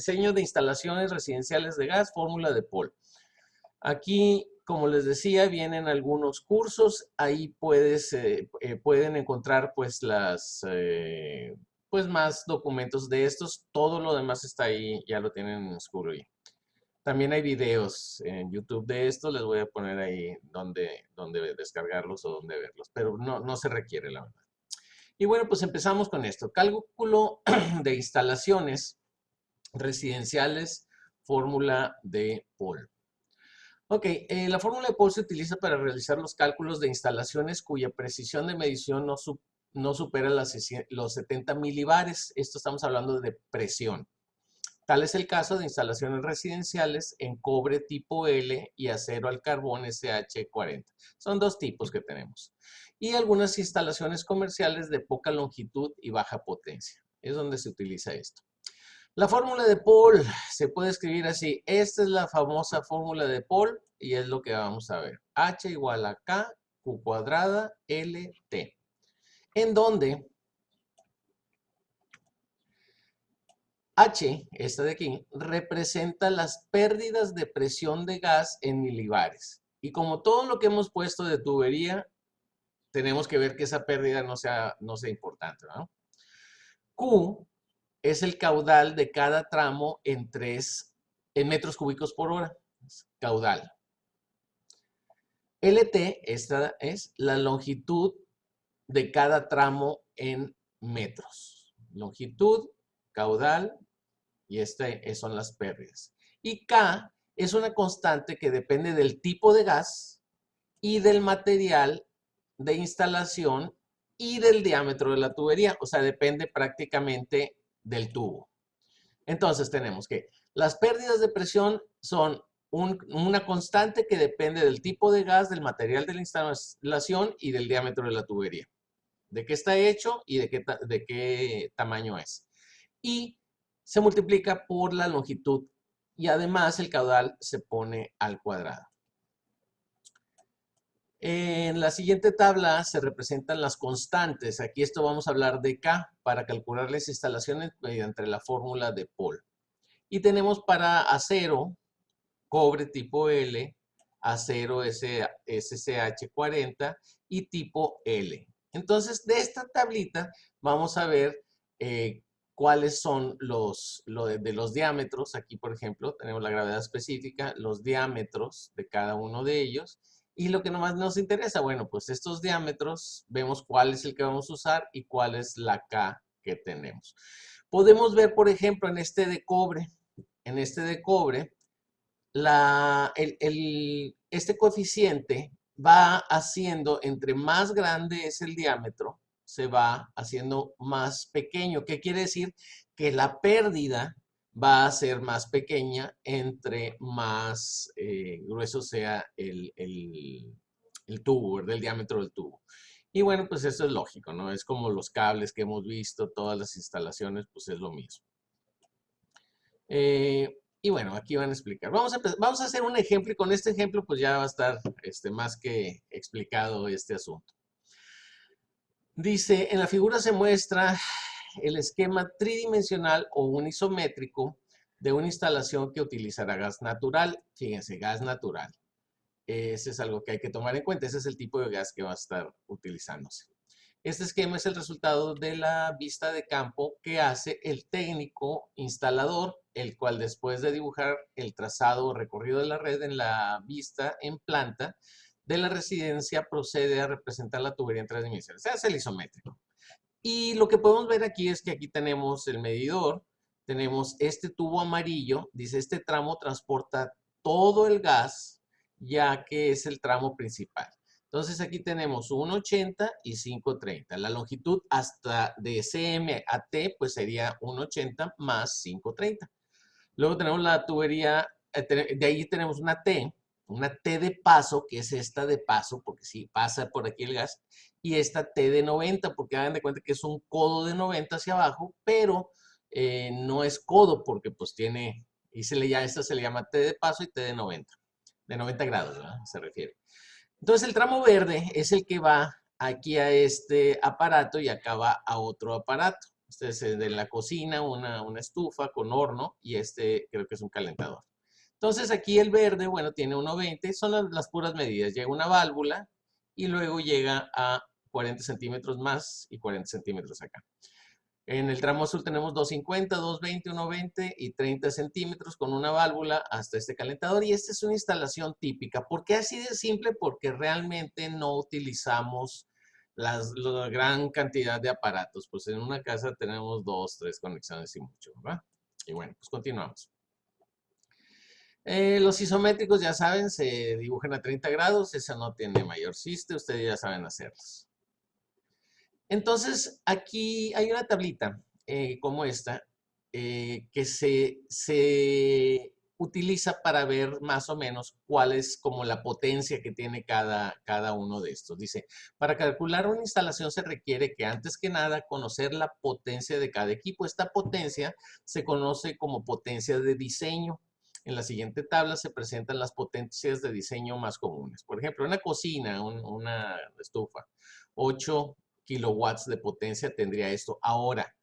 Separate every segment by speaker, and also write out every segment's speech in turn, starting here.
Speaker 1: diseño de instalaciones residenciales de gas, fórmula de Paul. Aquí, como les decía, vienen algunos cursos. Ahí pueden encontrar pues pues más documentos de estos. Todo lo demás está ahí, ya lo tienen en Schoology. También hay videos en YouTube de esto. Les voy a poner ahí donde descargarlos o donde verlos. Pero no se requiere, la verdad. Y bueno, pues empezamos con esto. Cálculo de instalaciones residenciales, fórmula de Paul. Ok, la fórmula de Paul se utiliza para realizar los cálculos de instalaciones cuya precisión de medición no supera los 70 milibares. Esto estamos hablando de presión. Tal es el caso de instalaciones residenciales en cobre tipo L y acero al carbón SH40. Son dos tipos que tenemos. Y algunas instalaciones comerciales de poca longitud y baja potencia. Es donde se utiliza esto. La fórmula de Paul se puede escribir así. Esta es la famosa fórmula de Paul y es lo que vamos a ver. H igual a K, Q cuadrada, LT. En donde H, esta de aquí, representa las pérdidas de presión de gas en milibares. Y como todo lo que hemos puesto de tubería, tenemos que ver que esa pérdida no sea importante, ¿no? Q es el caudal de cada tramo en metros cúbicos por hora. Caudal. LT, esta es la longitud de cada tramo en metros. Longitud, caudal, y son las pérdidas. Y K es una constante que depende del tipo de gas y del material de instalación y del diámetro de la tubería. O sea, depende prácticamente del tubo. Entonces tenemos que las pérdidas de presión son una constante que depende del tipo de gas, del material de la instalación y del diámetro de la tubería. De qué está hecho y de qué tamaño es. Y se multiplica por la longitud y además el caudal se pone al cuadrado. En la siguiente tabla se representan las constantes. Aquí esto vamos a hablar de K para calcular las instalaciones mediante la fórmula de Paul. Y tenemos para acero, cobre tipo L, acero SCH40 y tipo L. Entonces, de esta tablita vamos a ver cuáles son de los diámetros. Aquí, por ejemplo, tenemos la gravedad específica, los diámetros de cada uno de ellos. Y lo que nomás nos interesa, bueno, pues estos diámetros, vemos cuál es el que vamos a usar y cuál es la K que tenemos. Podemos ver, por ejemplo, en este de cobre, este coeficiente va haciendo, entre más grande es el diámetro, se va haciendo más pequeño. ¿Qué quiere decir? Que la pérdida va a ser más pequeña entre más grueso sea el tubo, ¿verdad? El diámetro del tubo. Y bueno, pues eso es lógico, ¿no? Es como los cables que hemos visto, todas las instalaciones, pues es lo mismo. Y bueno, aquí van a explicar. Vamos a hacer un ejemplo y con este ejemplo pues ya va a estar más que explicado este asunto. Dice, en la figura se muestra el esquema tridimensional o un isométrico de una instalación que utilizará gas natural. Fíjense, gas natural. Ese es algo que hay que tomar en cuenta. Ese es el tipo de gas que va a estar utilizándose. Este esquema es el resultado de la vista de campo que hace el técnico instalador, el cual después de dibujar el trazado o recorrido de la red en la vista en planta de la residencia, procede a representar la tubería en 3 dimensiones. Se hace el isométrico. Y lo que podemos ver aquí es que aquí tenemos el medidor, tenemos este tubo amarillo, dice este tramo transporta todo el gas, ya que es el tramo principal. Entonces aquí tenemos 1,80 y 5,30. La longitud hasta de CM a T pues sería 1,80 más 5,30. Luego tenemos la tubería, de ahí tenemos una T de paso, que es esta de paso, porque sí pasa por aquí el gas, y esta T de 90, porque hagan de cuenta que es un codo de 90 hacia abajo, pero no es codo porque pues tiene, esta se le llama T de paso y T de 90 grados, ¿verdad? Se refiere. Entonces el tramo verde es el que va aquí a este aparato y acá va a otro aparato. Este es de la cocina, una estufa con horno y este creo que es un calentador. Entonces aquí el verde, bueno, tiene 1.20, son las puras medidas. Llega una válvula y luego llega a 40 centímetros más y 40 centímetros acá. En el tramo azul tenemos 2.50, 2.20, 1.20 y 30 centímetros con una válvula hasta este calentador. Y esta es una instalación típica. ¿Por qué así de simple? Porque realmente no utilizamos la gran cantidad de aparatos. Pues en una casa tenemos 2, 3 conexiones y mucho, ¿verdad? Y bueno, pues continuamos. Los isométricos, ya saben, se dibujan a 30 grados. Eso no tiene mayor chiste. Ustedes ya saben hacerlos. Entonces, aquí hay una tablita como esta que se utiliza para ver más o menos cuál es como la potencia que tiene cada uno de estos. Dice, para calcular una instalación se requiere que antes que nada conocer la potencia de cada equipo. Esta potencia se conoce como potencia de diseño. En la siguiente tabla se presentan las potencias de diseño más comunes. Por ejemplo, una cocina, una estufa, 8 kilowatts de potencia tendría esto. Ahora,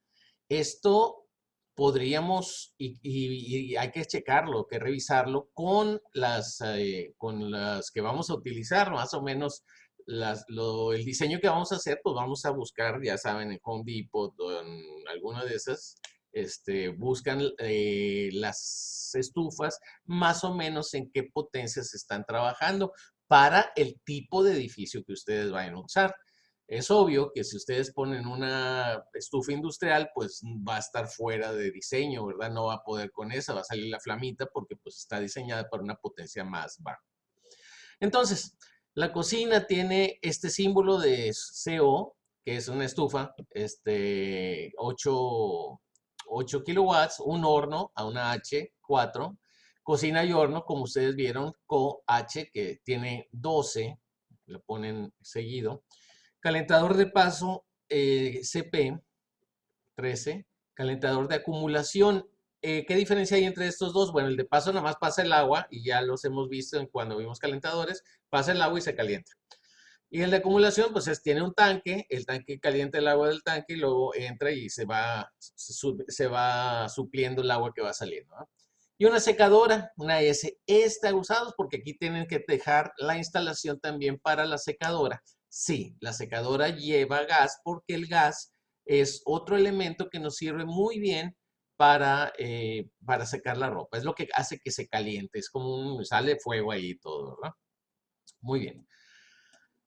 Speaker 1: esto podríamos, y hay que checarlo, que revisarlo con las que vamos a utilizar, más o menos el diseño que vamos a hacer, pues vamos a buscar, ya saben, en Home Depot o en alguna de esas, buscan las estufas más o menos en qué potencias están trabajando para el tipo de edificio que ustedes vayan a usar. Es obvio que si ustedes ponen una estufa industrial, pues va a estar fuera de diseño, ¿verdad? No va a poder con esa, va a salir la flamita porque pues está diseñada para una potencia más baja. Entonces, la cocina tiene este símbolo de CO, que es una estufa, 8 kilowatts, un horno a una H4, cocina y horno, como ustedes vieron, COH, que tiene 12, lo ponen seguido. Calentador de paso CP 13, calentador de acumulación. ¿Qué diferencia hay entre estos dos? Bueno, el de paso nada más pasa el agua y ya los hemos visto cuando vimos calentadores, pasa el agua y se calienta. Y el de acumulación, pues tiene un tanque, el tanque calienta el agua del tanque y luego entra y se va supliendo el agua que va saliendo, ¿no? Y una secadora, una S. Está usados porque aquí tienen que dejar la instalación también para la secadora. Sí, la secadora lleva gas porque el gas es otro elemento que nos sirve muy bien para secar la ropa. Es lo que hace que se caliente, es como sale fuego ahí y todo, ¿verdad? Muy bien.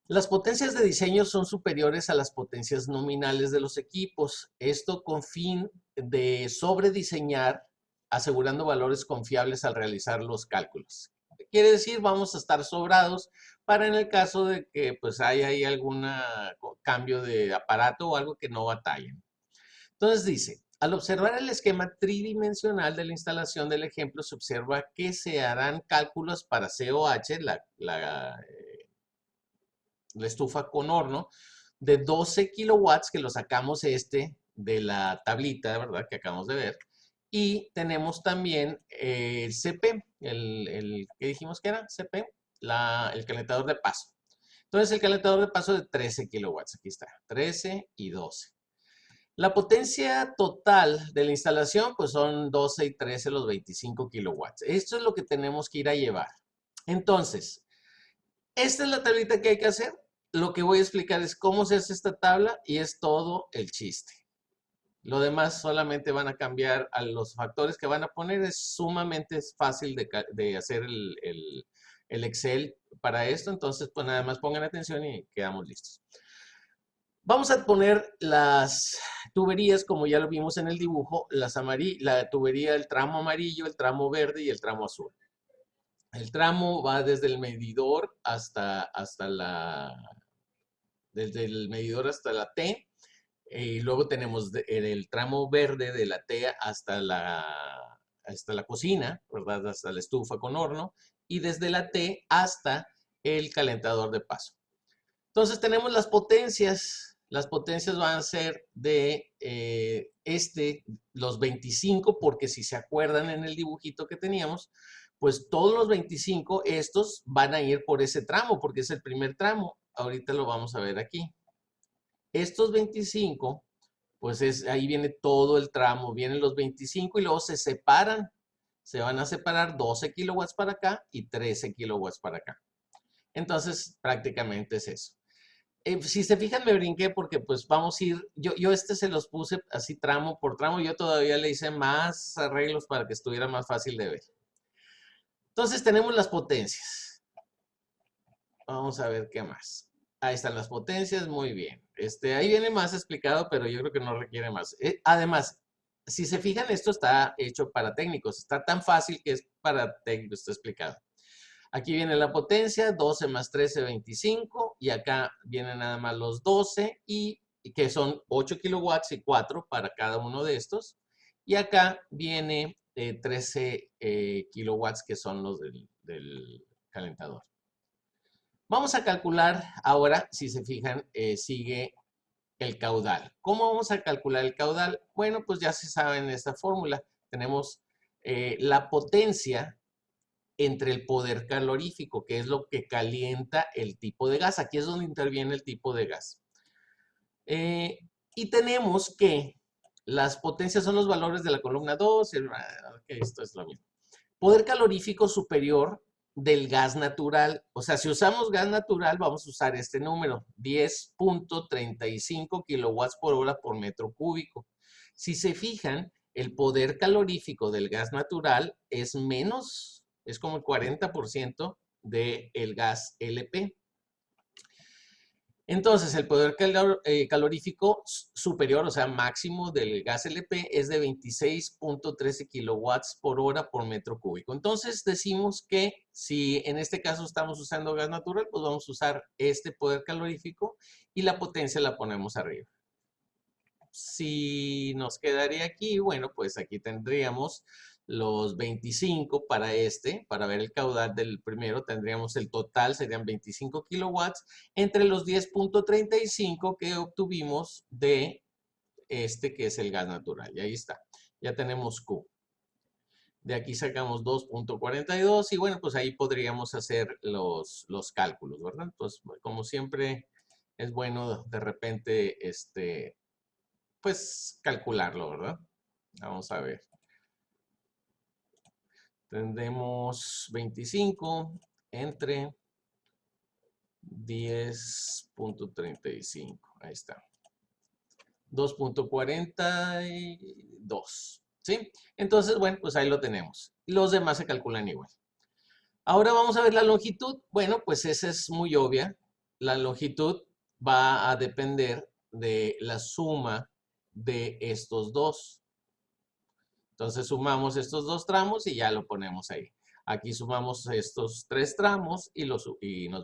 Speaker 1: Las potencias de diseño son superiores a las potencias nominales de los equipos. Esto con fin de sobrediseñar, asegurando valores confiables al realizar los cálculos. Quiere decir, vamos a estar sobrados para en el caso de que pues haya ahí algún cambio de aparato o algo que no batallen. Entonces dice, al observar el esquema tridimensional de la instalación del ejemplo, se observa que se harán cálculos para COH, la estufa con horno, de 12 kilowatts, que lo sacamos de la tablita, ¿verdad? Que acabamos de ver. Y tenemos también el CP, ¿qué dijimos que era? CP, el calentador de paso. Entonces, el calentador de paso de 13 kilowatts, aquí está, 13 y 12. La potencia total de la instalación, pues son 12 y 13 los 25 kilowatts. Esto es lo que tenemos que ir a llevar. Entonces, esta es la tablita que hay que hacer. Lo que voy a explicar es cómo se hace esta tabla y es todo el chiste. Lo demás solamente van a cambiar a los factores que van a poner. Es sumamente fácil de hacer el Excel para esto. Entonces, pues nada más pongan atención y quedamos listos. Vamos a poner las tuberías, como ya lo vimos en el dibujo, la tubería, el tramo amarillo, el tramo verde y el tramo azul. El tramo va desde el medidor desde el medidor hasta la T, y luego tenemos el tramo verde de la T hasta la cocina, ¿verdad? Hasta la estufa con horno, y desde la T hasta el calentador de paso. Entonces tenemos las potencias. Las potencias van a ser de los 25, porque si se acuerdan en el dibujito que teníamos, pues todos los 25, estos van a ir por ese tramo, porque es el primer tramo. Ahorita lo vamos a ver aquí. Estos 25, pues ahí viene todo el tramo, vienen los 25 y luego se separan. Se van a separar 12 kilowatts para acá y 13 kilowatts para acá. Entonces, prácticamente es eso. Si se fijan, me brinqué porque pues vamos a ir, yo se los puse así tramo por tramo, yo todavía le hice más arreglos para que estuviera más fácil de ver. Entonces tenemos las potencias. Vamos a ver qué más. Ahí están las potencias, muy bien. Ahí viene más explicado, pero yo creo que no requiere más. Además, si se fijan, esto está hecho para técnicos. Está tan fácil que es para técnicos, está explicado. Aquí viene la potencia, 12 más 13, 25. Y acá vienen nada más los 12, y que son 8 kilowatts y 4 para cada uno de estos. Y acá viene 13 kilowatts, que son los del calentador. Vamos a calcular ahora, si se fijan, sigue el caudal. ¿Cómo vamos a calcular el caudal? Bueno, pues ya se sabe en esta fórmula. Tenemos la potencia entre el poder calorífico, que es lo que calienta el tipo de gas. Aquí es donde interviene el tipo de gas. Y tenemos que las potencias son los valores de la columna 2. Esto es lo mismo. Poder calorífico superior del gas natural. O sea, si usamos gas natural, vamos a usar este número, 10.35 kilowatts por hora por metro cúbico. Si se fijan, el poder calorífico del gas natural es menos, es como el 40% del gas LP. Entonces, el poder calorífico superior, o sea, máximo del gas LP, es de 26.13 kilowatts por hora por metro cúbico. Entonces, decimos que si en este caso estamos usando gas natural, pues vamos a usar este poder calorífico y la potencia la ponemos arriba. Si nos quedaría aquí, bueno, pues aquí tendríamos los 25 para para ver el caudal del primero, tendríamos el total, serían 25 kilowatts, entre los 10.35 que obtuvimos de que es el gas natural. Y ahí está, ya tenemos Q. De aquí sacamos 2.42 y bueno, pues ahí podríamos hacer los cálculos, ¿verdad? Pues como siempre es bueno de repente, pues calcularlo, ¿verdad? Vamos a ver. Tendremos 25 entre 10.35. Ahí está. 2.42. ¿Sí? Entonces, bueno, pues ahí lo tenemos. Los demás se calculan igual. Ahora vamos a ver la longitud. Bueno, pues esa es muy obvia. La longitud va a depender de la suma de estos dos. Entonces sumamos estos dos tramos y ya lo ponemos ahí. Aquí sumamos estos tres tramos y nos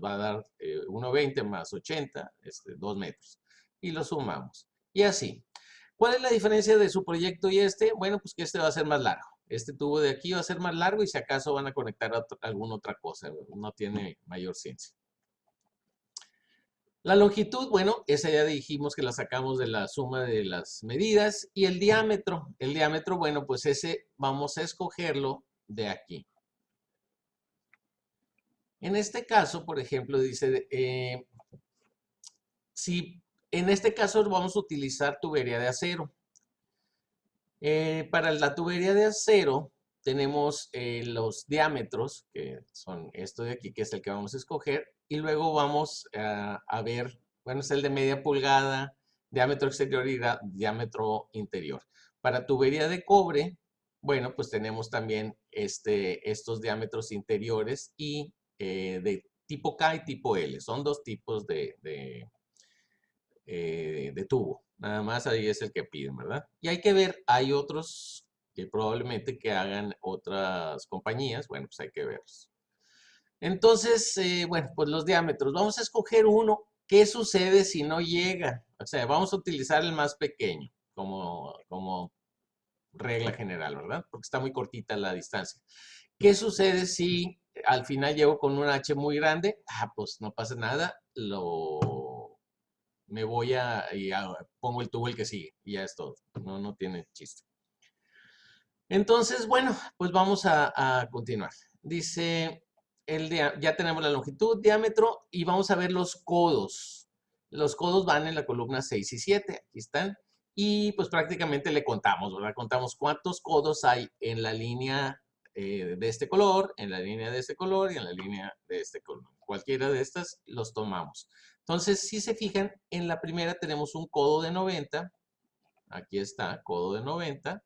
Speaker 1: va a dar 1,20 más 80, 2 metros. Y lo sumamos. Y así. ¿Cuál es la diferencia de su proyecto y este? Bueno, pues que este va a ser más largo. Este tubo de aquí va a ser más largo y si acaso van a conectar a alguna otra cosa. No tiene mayor ciencia. La longitud, bueno, esa ya dijimos que la sacamos de la suma de las medidas. Y el diámetro, bueno, pues ese vamos a escogerlo de aquí. En este caso, por ejemplo, dice, si en este caso vamos a utilizar tubería de acero. Para la tubería de acero tenemos los diámetros, que son esto de aquí, que es el que vamos a escoger, y luego vamos a ver, bueno, es el de media pulgada, diámetro exterior y diámetro interior. Para tubería de cobre, bueno, pues tenemos también estos diámetros interiores y de tipo K y tipo L. Son dos tipos de tubo. Nada más ahí es el que piden, ¿verdad? Y hay que ver, hay otros que probablemente que hagan otras compañías. Bueno, pues hay que verlos. Entonces, bueno, pues los diámetros. Vamos a escoger uno. ¿Qué sucede si no llega? O sea, vamos a utilizar el más pequeño como regla general, ¿verdad? Porque está muy cortita la distancia. ¿Qué sucede si al final llego con un H muy grande? Pues no pasa nada. Me voy y pongo el tubo el que sigue y ya es todo. No tiene chiste. Entonces, bueno, pues vamos a continuar. Dice, ya tenemos la longitud, diámetro y vamos a ver los codos. Los codos van en la columna 6 y 7. Aquí están. y pues prácticamente le contamos, ¿verdad? Contamos cuántos codos hay en la línea de este color, en la línea de este color y en la línea de este color. Cualquiera de estas los tomamos. Entonces, si se fijan, en la primera tenemos un codo de 90. Aquí está, codo de 90.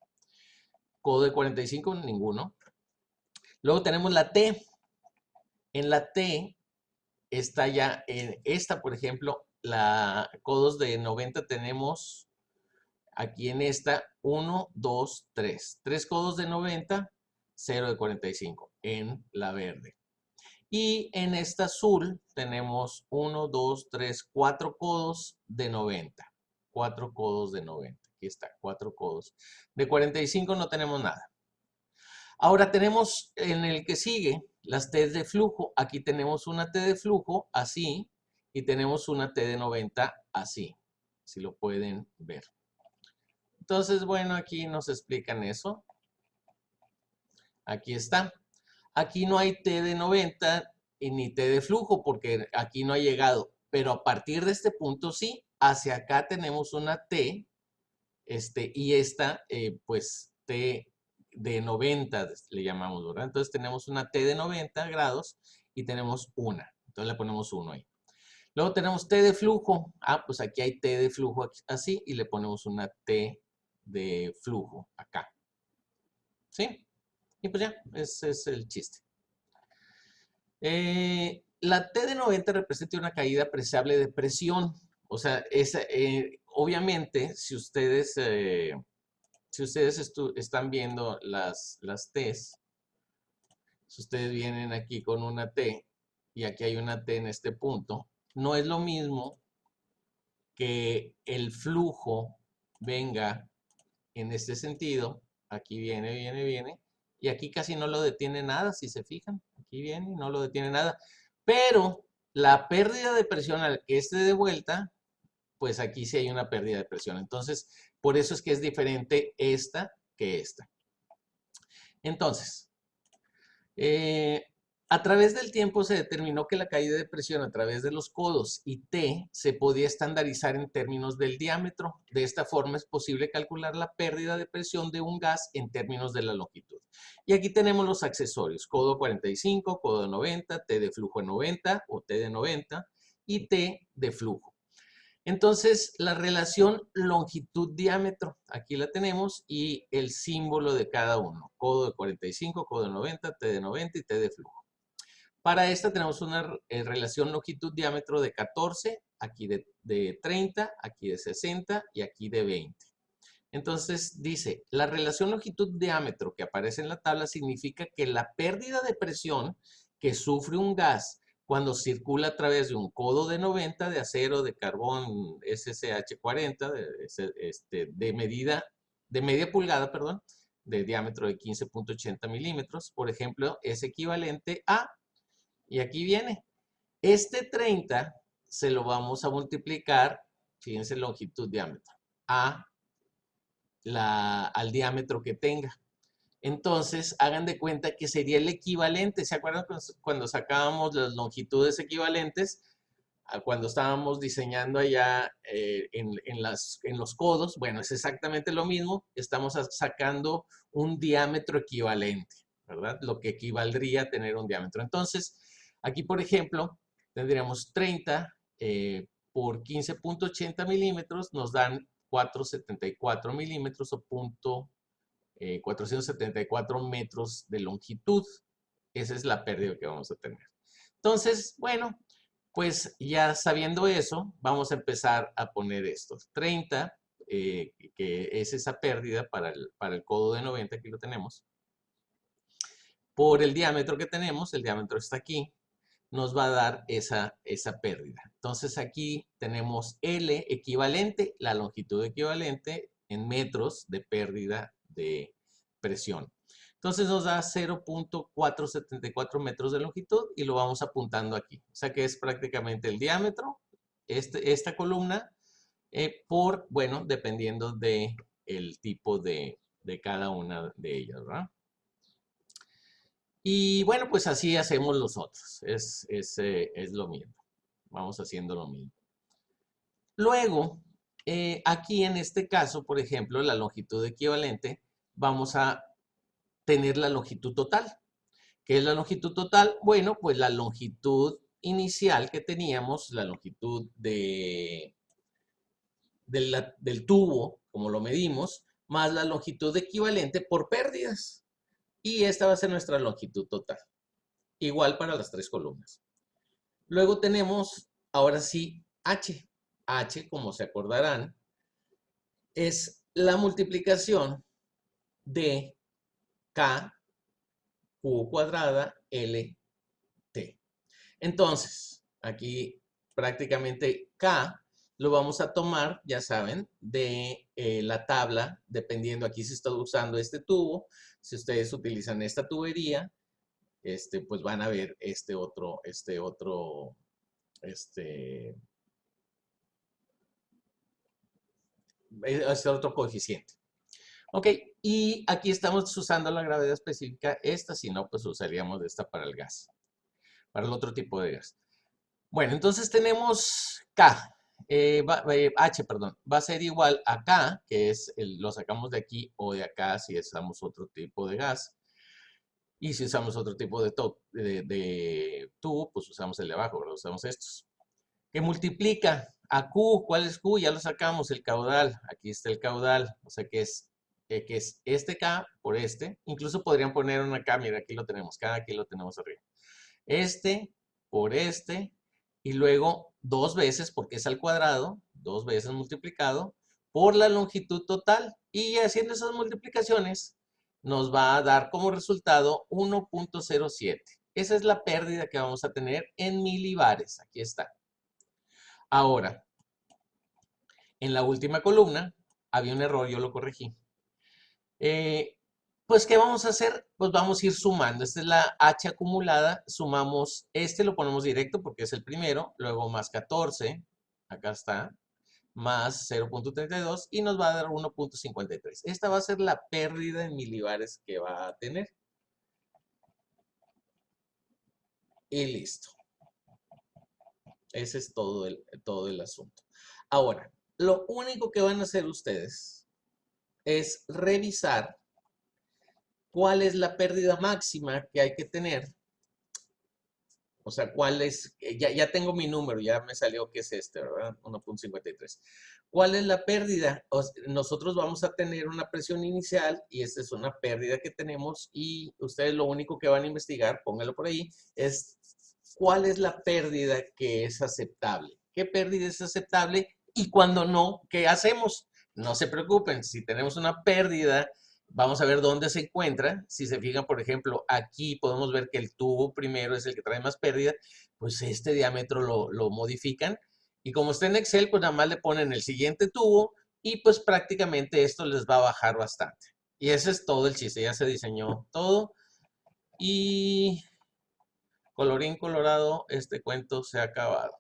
Speaker 1: Codo de 45, ninguno. Luego tenemos la T. En la T está ya, en esta, por ejemplo, la codos de 90 tenemos aquí en esta 1, 2, 3. 3 codos de 90, 0 de 45 en la verde. Y en esta azul tenemos 1, 2, 3, 4 codos de 90. 4 codos de 90. Aquí está, 4 codos. De 45 no tenemos nada. Ahora tenemos en el que sigue las T de flujo. Aquí tenemos una T de flujo así y tenemos una T de 90 así, si lo pueden ver. Entonces, bueno, aquí nos explican eso. Aquí está. Aquí no hay T de 90 y ni T de flujo porque aquí no ha llegado. Pero a partir de este punto sí, hacia acá tenemos una T y esta, pues, T de 90 le llamamos, ¿verdad? Entonces tenemos una T de 90 grados y tenemos una. Entonces le ponemos 1 ahí. Luego tenemos T de flujo. Ah, pues aquí hay T de flujo así y le ponemos una T de flujo acá. ¿Sí? Y pues ya, ese es el chiste. La T de 90 representa una caída apreciable de presión. O sea, obviamente, si ustedes están viendo las T's, si ustedes vienen aquí con una T y aquí hay una T en este punto, no es lo mismo que el flujo venga en este sentido. Aquí viene, viene, viene. Y aquí casi no lo detiene nada, si se fijan. Aquí viene y no lo detiene nada. Pero la pérdida de presión al que esté de vuelta, pues aquí sí hay una pérdida de presión. Entonces, por eso es que es diferente esta que esta. Entonces, a través del tiempo se determinó que la caída de presión a través de los codos y T se podía estandarizar en términos del diámetro. De esta forma es posible calcular la pérdida de presión de un gas en términos de la longitud. Y aquí tenemos los accesorios: codo 45, codo de 90, T de flujo de 90 o T de 90 y T de flujo. Entonces, la relación longitud-diámetro, aquí la tenemos, y el símbolo de cada uno. Codo de 45, codo de 90, T de 90 y T de flujo. Para esta tenemos una relación longitud-diámetro de 14, aquí de 30, aquí de 60 y aquí de 20. Entonces dice, la relación longitud-diámetro que aparece en la tabla significa que la pérdida de presión que sufre un gas cuando circula a través de un codo de 90 de acero, de carbón SSH 40, de media pulgada, perdón, de diámetro de 15.80 milímetros, por ejemplo, es equivalente a, y aquí viene, este 30 se lo vamos a multiplicar, fíjense, longitud-diámetro, al diámetro que tenga. Entonces, hagan de cuenta que sería el equivalente. ¿Se acuerdan cuando sacábamos las longitudes equivalentes? Cuando estábamos diseñando allá en los codos, bueno, es exactamente lo mismo. Estamos sacando un diámetro equivalente, ¿verdad? Lo que equivaldría a tener un diámetro. Entonces, aquí, por ejemplo, tendríamos 30 por 15.80 milímetros, nos dan 474 milímetros o 474 metros de longitud. Esa es la pérdida que vamos a tener. Entonces, bueno, pues ya sabiendo eso, vamos a empezar a poner estos 30, que es esa pérdida para el codo de 90, aquí lo tenemos, por el diámetro que tenemos, el diámetro está aquí, nos va a dar esa pérdida. Entonces aquí tenemos L equivalente, la longitud equivalente en metros de pérdida de presión. Entonces nos da 0.474 metros de longitud y lo vamos apuntando aquí. O sea que es prácticamente el diámetro, esta columna, bueno, dependiendo del tipo de cada una de ellas, ¿verdad? Y bueno, pues así hacemos los otros. Es lo mismo. Vamos haciendo lo mismo. Luego, aquí en este caso, por ejemplo, la longitud equivalente, vamos a tener la longitud total. ¿Qué es la longitud total? Bueno, pues la longitud inicial que teníamos, la longitud del tubo, como lo medimos, más la longitud equivalente por pérdidas. Y esta va a ser nuestra longitud total. Igual para las tres columnas. Luego tenemos, ahora sí, H. H, como se acordarán, es la multiplicación de K, Q cuadrada, L, T. Entonces, aquí prácticamente K lo vamos a tomar, ya saben, de la tabla, dependiendo, aquí se está usando este tubo. Si ustedes utilizan esta tubería, pues van a ver este otro coeficiente. Ok, y aquí estamos usando la gravedad específica, esta, si no, pues usaríamos esta para el gas, para el otro tipo de gas. Bueno, entonces tenemos K, H, perdón, va a ser igual a K, que es, lo sacamos de aquí o de acá si usamos otro tipo de gas. Y si usamos otro tipo de tubo, pues usamos el de abajo, ¿verdad? Usamos estos. Que multiplica a Q. ¿Cuál es Q? Ya lo sacamos, el caudal. Aquí está el caudal. O sea que es este K por este. Incluso podrían poner una K, mira, aquí lo tenemos. K, aquí lo tenemos arriba. Este por este. Y luego dos veces, porque es al cuadrado, dos veces multiplicado por la longitud total. Y haciendo esas multiplicaciones, nos va a dar como resultado 1.07. Esa es la pérdida que vamos a tener en milibares. Aquí está. Ahora, en la última columna había un error, yo lo corregí. Pues, ¿qué vamos a hacer? Pues vamos a ir sumando. Esta es la H acumulada. Sumamos, lo ponemos directo porque es el primero. Luego más 14, acá está, más 0.32 y nos va a dar 1.53. Esta va a ser la pérdida en milibares que va a tener. Y listo. Ese es todo el asunto. Ahora, lo único que van a hacer ustedes es revisar cuál es la pérdida máxima que hay que tener. O sea, cuál es, ya tengo mi número, ya me salió que es este, ¿verdad? 1.53. ¿Cuál es la pérdida? Nosotros vamos a tener una presión inicial y esta es una pérdida que tenemos y ustedes lo único que van a investigar, pónganlo por ahí, es cuál es la pérdida que es aceptable. ¿Qué pérdida es aceptable? Y cuando no, ¿qué hacemos? No se preocupen, si tenemos una pérdida, vamos a ver dónde se encuentra. Si se fijan, por ejemplo, aquí podemos ver que el tubo primero es el que trae más pérdida, pues este diámetro lo modifican. Y como está en Excel, pues nada más le ponen el siguiente tubo y pues prácticamente esto les va a bajar bastante. Y ese es todo el chiste, ya se diseñó todo. Y colorín colorado, este cuento se ha acabado.